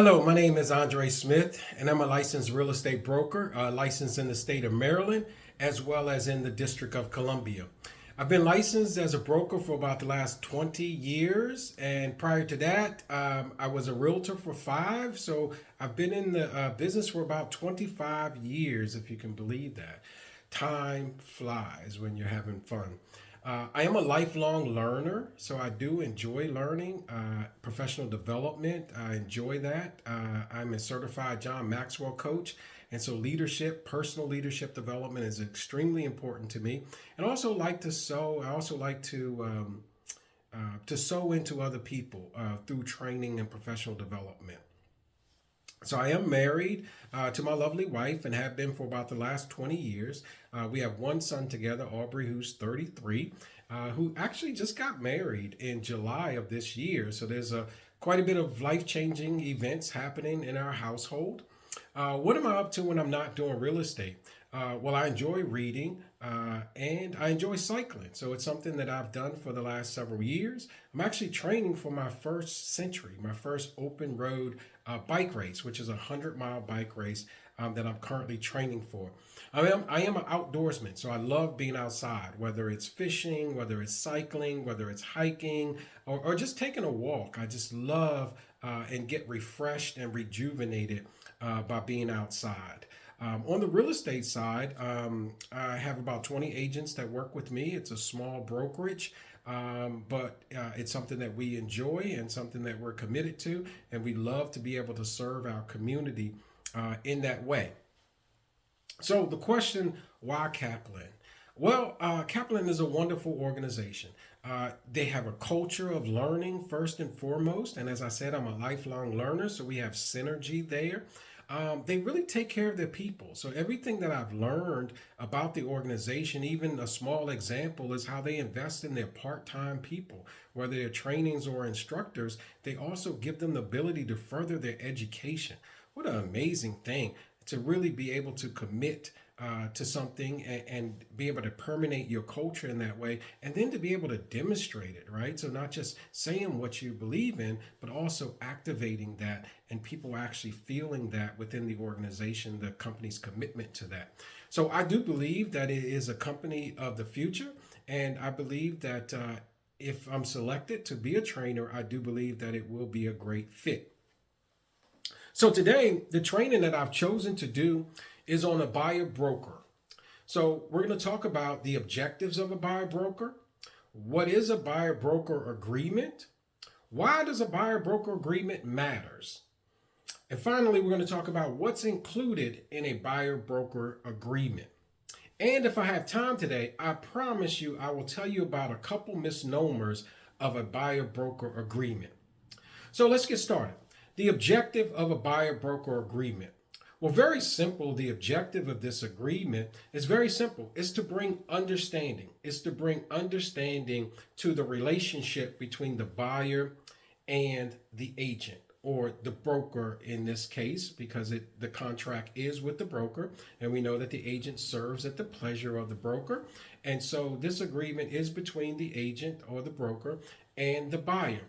Hello, my name is Andre Smith, and I'm a licensed real estate broker, licensed in the state of Maryland as well as in the District of Columbia. I've been licensed as a broker for about the last 20 years, and prior to that, I was a realtor for five. So I've been in the business for about 25 years, if you can believe that. Time flies when you're having fun. I am a lifelong learner, so I do enjoy learning, professional development. I enjoy that. I'm a certified John Maxwell coach, and so leadership, personal leadership development is extremely important to me. And I also like to sow. I also like to sow into other people through training and professional development. So I am married to my lovely wife and have been for about the last 20 years. We have one son together, Aubrey, who's 33, who actually just got married in July of this year. So there's quite a bit of life-changing events happening in our household. What am I up to when I'm not doing real estate? Well, I enjoy reading and I enjoy cycling. So it's something that I've done for the last several years. I'm actually training for my first century, my first open road bike race, which is a 100-mile bike race that I'm currently training for. I am an outdoorsman, so I love being outside, whether it's fishing, whether it's cycling, whether it's hiking, or just taking a walk. I just love and get refreshed and rejuvenated by being outside. On the real estate side, I have about 20 agents that work with me. It's a small brokerage, but it's something that we enjoy and something that we're committed to, and we love to be able to serve our community in that way. So the question, why Kaplan? Well, Kaplan is a wonderful organization. They have a culture of learning first and foremost. And as I said, I'm a lifelong learner, so we have synergy there. They really take care of their people. So everything that I've learned about the organization, even a small example, is how they invest in their part-time people, whether they're trainings or instructors. They also give them the ability to further their education. What an amazing thing to really be able to commit to something and be able to permeate your culture in that way, and then to be able to demonstrate it, right? So not just saying what you believe in, but also activating that and people actually feeling that within the organization, the company's commitment to that. So I do believe that it is a company of the future, and I believe that if I'm selected to be a trainer, I do believe that it will be a great fit. So today, the training that I've chosen to do is on a buyer broker. So we're going to talk about the objectives of a buyer broker. What is a buyer broker agreement? Why does a buyer broker agreement matters? And finally, we're going to talk about what's included in a buyer broker agreement. And if I have time today, I promise you I will tell you about a couple misnomers of a buyer broker agreement. So let's get started. The objective of a buyer broker agreement. Well, very simple. The objective of this agreement is very simple. It's to bring understanding. It's to bring understanding to the relationship between the buyer and the agent, or the broker in this case, because the contract is with the broker, and we know that the agent serves at the pleasure of the broker. And so this agreement is between the agent or the broker and the buyer.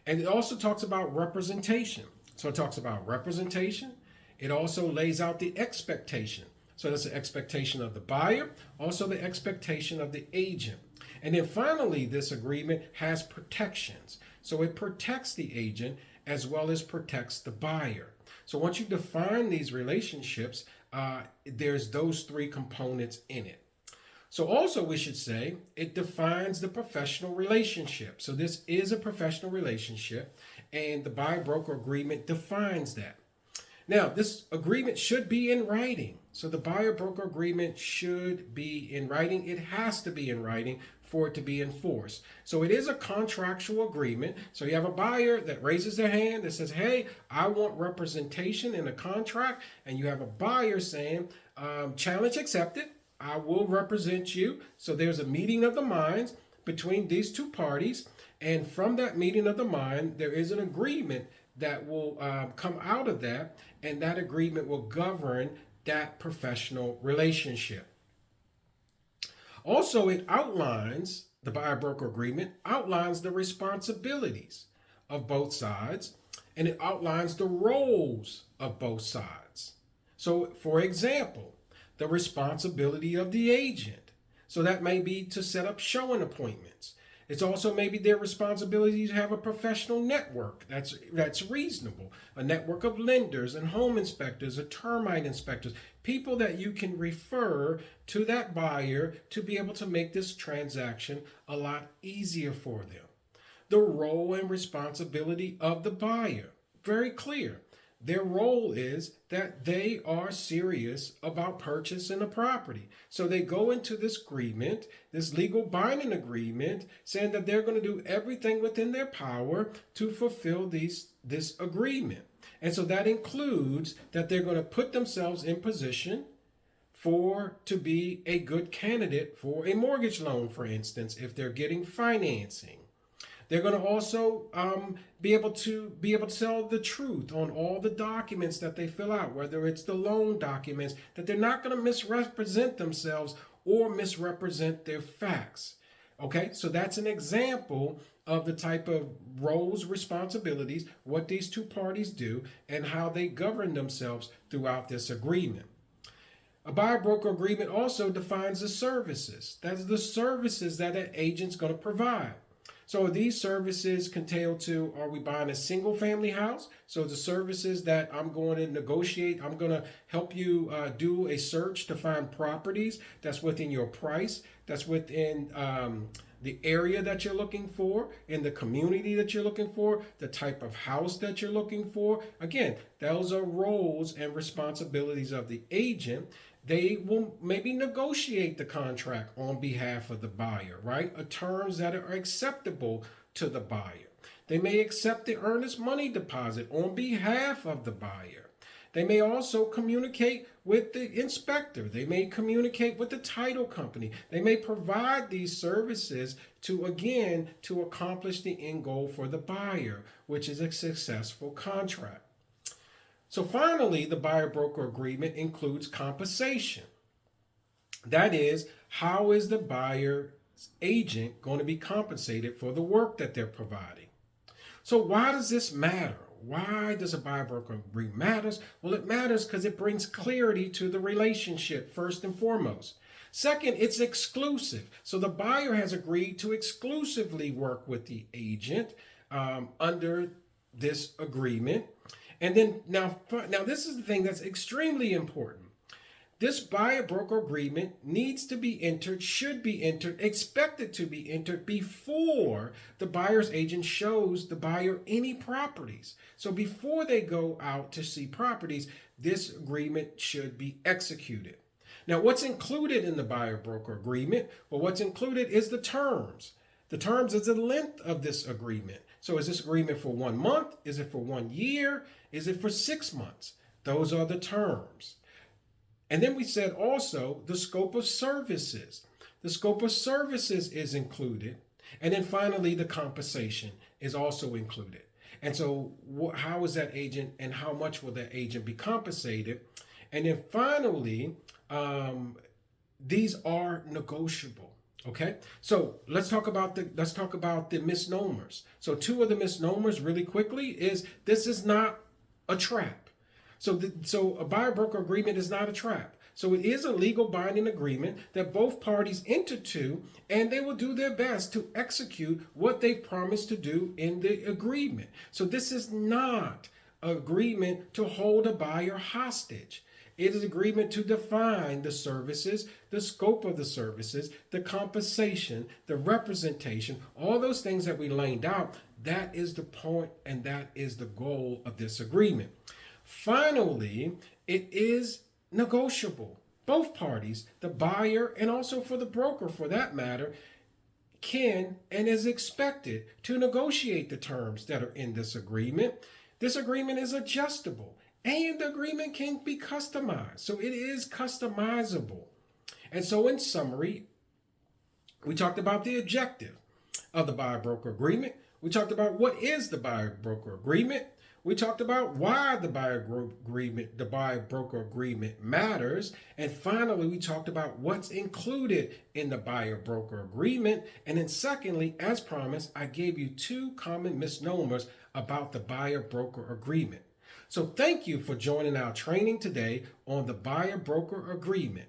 And it also talks about representation. So it talks about representation. It also lays out the expectation. So that's the expectation of the buyer, also the expectation of the agent. And then finally, this agreement has protections. So it protects the agent as well as protects the buyer. So once you define these relationships, there's those three components in it. So also we should say it defines the professional relationship. So this is a professional relationship, and the buyer broker agreement defines that. Now, this agreement should be in writing. So the buyer broker agreement should be in writing. It has to be in writing for it to be enforced. So it is a contractual agreement. So you have a buyer that raises their hand that says, hey, I want representation in a contract. And you have a buyer saying, challenge accepted. I will represent you. So there's a meeting of the minds between these two parties. And from that meeting of the mind, there is an agreement that will come out of that. And that agreement will govern that professional relationship. Also, it outlines, the buyer broker agreement outlines the responsibilities of both sides. and it outlines the roles of both sides. So, for example, the responsibility of the agent. So that may be to set up showing appointments. It's also maybe their responsibility to have a professional network that's reasonable, a network of lenders and home inspectors, or termite inspectors, people that you can refer to that buyer to be able to make this transaction a lot easier for them. The role and responsibility of the buyer, very clear. Their role is that they are serious about purchasing a property. So they go into this agreement, this legal binding agreement, saying that they're going to do everything within their power to fulfill this agreement. And so that includes that they're going to put themselves in position to be a good candidate for a mortgage loan, for instance, if they're getting financing. They're going to also be able to tell the truth on all the documents that they fill out, whether it's the loan documents, that they're not going to misrepresent themselves or misrepresent their facts. Okay, so that's an example of the type of roles, responsibilities, what these two parties do, and how they govern themselves throughout this agreement. A buyer-broker agreement also defines the services. That's the services that an agent's going to provide. So these services contain to, are we buying a single family house? So the services that I'm going to negotiate, I'm going to help you do a search to find properties that's within your price, that's within the area that you're looking for, in the community that you're looking for, the type of house that you're looking for. Again, those are roles and responsibilities of the agent. They will maybe negotiate the contract on behalf of the buyer, right? Terms that are acceptable to the buyer. They may accept the earnest money deposit on behalf of the buyer. They may also communicate with the inspector. They may communicate with the title company. They may provide these services to accomplish the end goal for the buyer, which is a successful contract. So finally, the buyer-broker agreement includes compensation. That is, how is the buyer's agent going to be compensated for the work that they're providing? So why does this matter? Why does a buyer-broker agreement matter? Well, it matters because it brings clarity to the relationship, first and foremost. Second, it's exclusive. So the buyer has agreed to exclusively work with the agent under this agreement. And then now this is the thing that's extremely important. This buyer-broker agreement needs to be entered, should be entered, expected to be entered before the buyer's agent shows the buyer any properties. So before they go out to see properties, this agreement should be executed. Now, what's included in the buyer-broker agreement? Well, what's included is the terms. The terms is the length of this agreement. So is this agreement for 1 month? Is it for 1 year? Is it for 6 months? Those are the terms. And then we said also the scope of services. The scope of services is included. And then finally, the compensation is also included. And so how is that agent and how much will that agent be compensated? And then finally, these are negotiable. Okay, so let's talk about the misnomers. So two of the misnomers really quickly is this is not a trap. So a buyer-broker agreement is not a trap. So it is a legal binding agreement that both parties enter to, and they will do their best to execute what they've promised to do in the agreement. So this is not an agreement to hold a buyer hostage. It is agreement to define the services, the scope of the services, the compensation, the representation, all those things that we laid out. That is the point and that is the goal of this agreement. Finally, it is negotiable. Both parties, the buyer and also for the broker for that matter, can and is expected to negotiate the terms that are in this agreement. This agreement is adjustable. And the agreement can be customized. So it is customizable. And so in summary, we talked about the objective of the buyer-broker agreement. We talked about what is the buyer-broker agreement. We talked about why the buyer-broker agreement matters. And finally, we talked about what's included in the buyer-broker agreement. And then secondly, as promised, I gave you two common misnomers about the buyer-broker agreement. So thank you for joining our training today on the buyer-broker agreement.